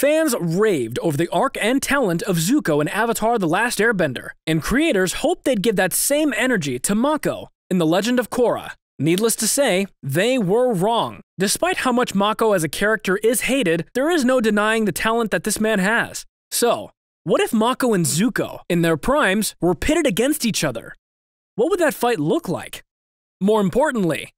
Fans raved over the arc and talent of Zuko in Avatar: The Last Airbender, and creators hoped they'd give that same energy to Mako in The Legend of Korra. Needless to say, they were wrong. Despite how much Mako as a character is hated, there is no denying the talent that this man has. So, what if Mako and Zuko, in their primes, were pitted against each other? What would that fight look like? More importantly,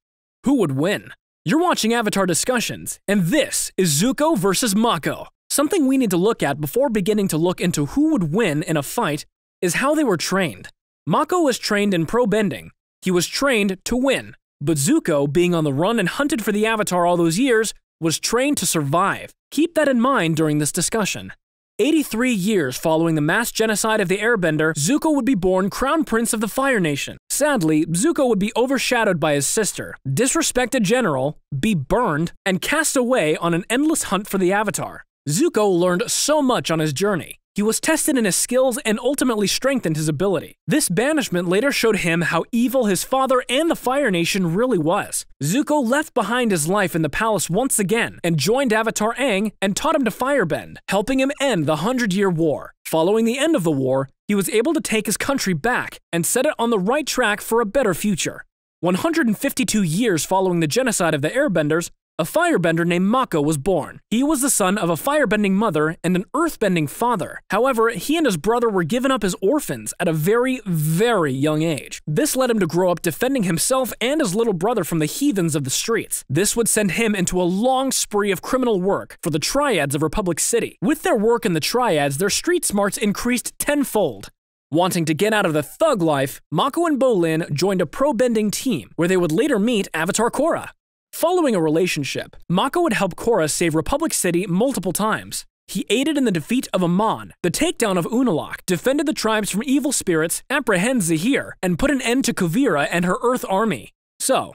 who would win? You're watching Avatar Discussions, and this is Zuko versus Mako. Something we need to look at before beginning to look into who would win in a fight is how they were trained. Mako was trained in pro bending. He was trained to win. But Zuko, being on the run and hunted for the Avatar all those years, was trained to survive. Keep that in mind during this discussion. 83 years following the mass genocide of the Airbender, Zuko would be born Crown Prince of the Fire Nation. Sadly, Zuko would be overshadowed by his sister, disrespect a general, be burned, and cast away on an endless hunt for the Avatar. Zuko learned so much on his journey. He was tested in his skills and ultimately strengthened his ability. This banishment later showed him how evil his father and the Fire Nation really was. Zuko left behind his life in the palace once again and joined Avatar Aang and taught him to firebend, helping him end the 100-Year War. Following the end of the war, he was able to take his country back and set it on the right track for a better future. 152 years following the genocide of the Airbenders, a firebender named Mako was born. He was the son of a firebending mother and an earthbending father. However, he and his brother were given up as orphans at a very, very young age. This led him to grow up defending himself and his little brother from the heathens of the streets. This would send him into a long spree of criminal work for the Triads of Republic City. With their work in the Triads, their street smarts increased tenfold. Wanting to get out of the thug life, Mako and Bolin joined a pro-bending team, where they would later meet Avatar Korra. Following a relationship, Mako would help Korra save Republic City multiple times. He aided in the defeat of Amon, the takedown of Unalaq, defended the tribes from evil spirits, apprehended Zahir, and put an end to Kuvira and her Earth army. So,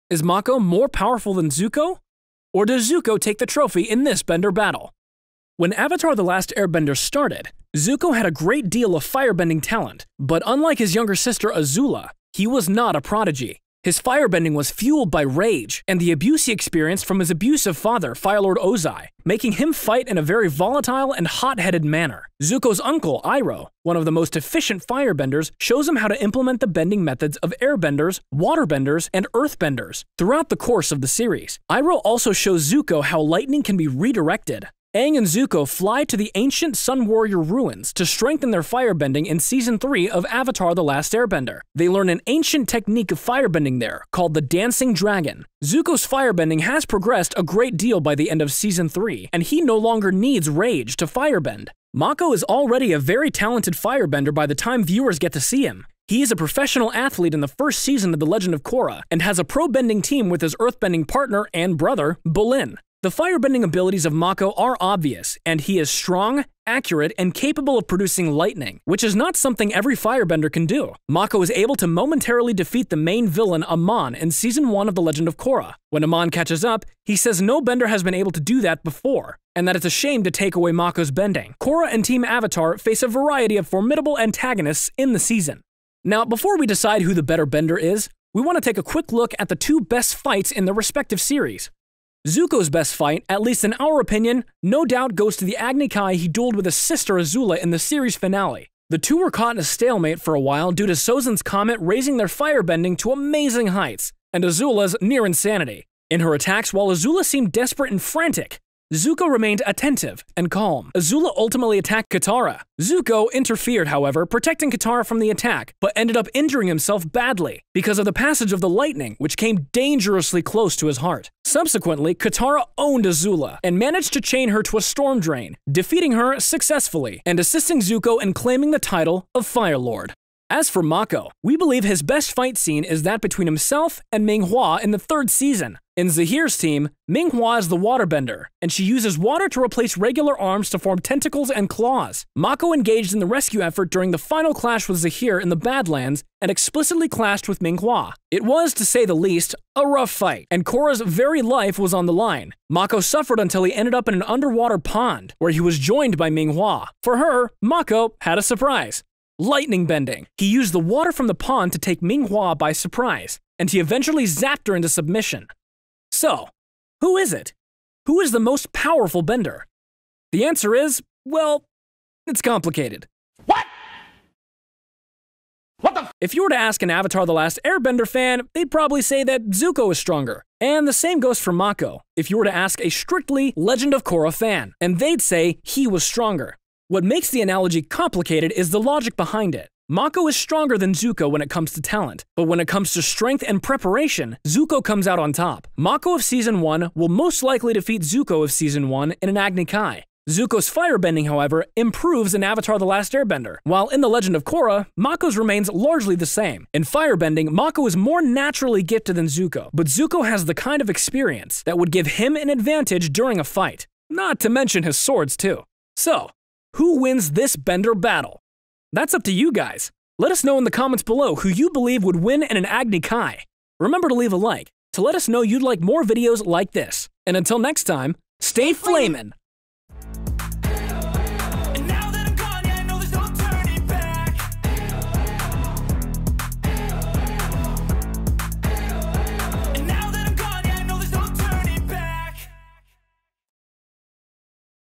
is Mako more powerful than Zuko? Or does Zuko take the trophy in this Bender battle? When Avatar: The Last Airbender started, Zuko had a great deal of firebending talent, but unlike his younger sister Azula, he was not a prodigy. His firebending was fueled by rage and the abuse he experienced from his abusive father, Fire Lord Ozai, making him fight in a very volatile and hot-headed manner. Zuko's uncle, Iroh, one of the most efficient firebenders, shows him how to implement the bending methods of airbenders, waterbenders, and earthbenders throughout the course of the series. Iroh also shows Zuko how lightning can be redirected. Aang and Zuko fly to the ancient Sun Warrior ruins to strengthen their firebending in Season 3 of Avatar: The Last Airbender. They learn an ancient technique of firebending there, called the Dancing Dragon. Zuko's firebending has progressed a great deal by the end of Season 3, and he no longer needs rage to firebend. Mako is already a very talented firebender by the time viewers get to see him. He is a professional athlete in the first season of The Legend of Korra, and has a pro-bending team with his earthbending partner and brother, Bolin. The firebending abilities of Mako are obvious, and he is strong, accurate, and capable of producing lightning, which is not something every firebender can do. Mako is able to momentarily defeat the main villain Amon in Season 1 of The Legend of Korra. When Amon catches up, he says no bender has been able to do that before, and that it's a shame to take away Mako's bending. Korra and Team Avatar face a variety of formidable antagonists in the season. Now, before we decide who the better bender is, we want to take a quick look at the two best fights in their respective series. Zuko's best fight, at least in our opinion, no doubt goes to the Agni Kai he dueled with his sister Azula in the series finale. The two were caught in a stalemate for a while due to Sozin's comet raising their firebending to amazing heights, and Azula's near insanity. In her attacks, while Azula seemed desperate and frantic, Zuko remained attentive and calm. Azula ultimately attacked Katara. Zuko interfered, however, protecting Katara from the attack, but ended up injuring himself badly because of the passage of the lightning, which came dangerously close to his heart. Subsequently, Katara owned Azula and managed to chain her to a storm drain, defeating her successfully and assisting Zuko in claiming the title of Fire Lord. As for Mako, we believe his best fight scene is that between himself and Ming Hua in the 3rd season. In Zahir's team, Ming Hua is the waterbender, and she uses water to replace regular arms to form tentacles and claws. Mako engaged in the rescue effort during the final clash with Zahir in the Badlands and explicitly clashed with Ming Hua. It was, to say the least, a rough fight, and Korra's very life was on the line. Mako suffered until he ended up in an underwater pond, where he was joined by Ming Hua. For her, Mako had a surprise. Lightning bending. He used the water from the pond to take Ming Hua by surprise, and he eventually zapped her into submission. So, who is it? Who is the most powerful bender? The answer is, well, it's complicated. If you were to ask an Avatar: The Last Airbender fan, they'd probably say that Zuko is stronger. And the same goes for Mako, if you were to ask a strictly Legend of Korra fan, and they'd say he was stronger. What makes the analogy complicated is the logic behind it. Mako is stronger than Zuko when it comes to talent, but when it comes to strength and preparation, Zuko comes out on top. Mako of Season 1 will most likely defeat Zuko of Season 1 in an Agni Kai. Zuko's firebending, however, improves in Avatar: The Last Airbender, while in The Legend of Korra, Mako's remains largely the same. In firebending, Mako is more naturally gifted than Zuko, but Zuko has the kind of experience that would give him an advantage during a fight, not to mention his swords too. So, who wins this Bender battle? That's up to you guys. Let us know in the comments below who you believe would win in an Agni Kai. Remember to leave a like to let us know you'd like more videos like this. And until next time, stay flamin'!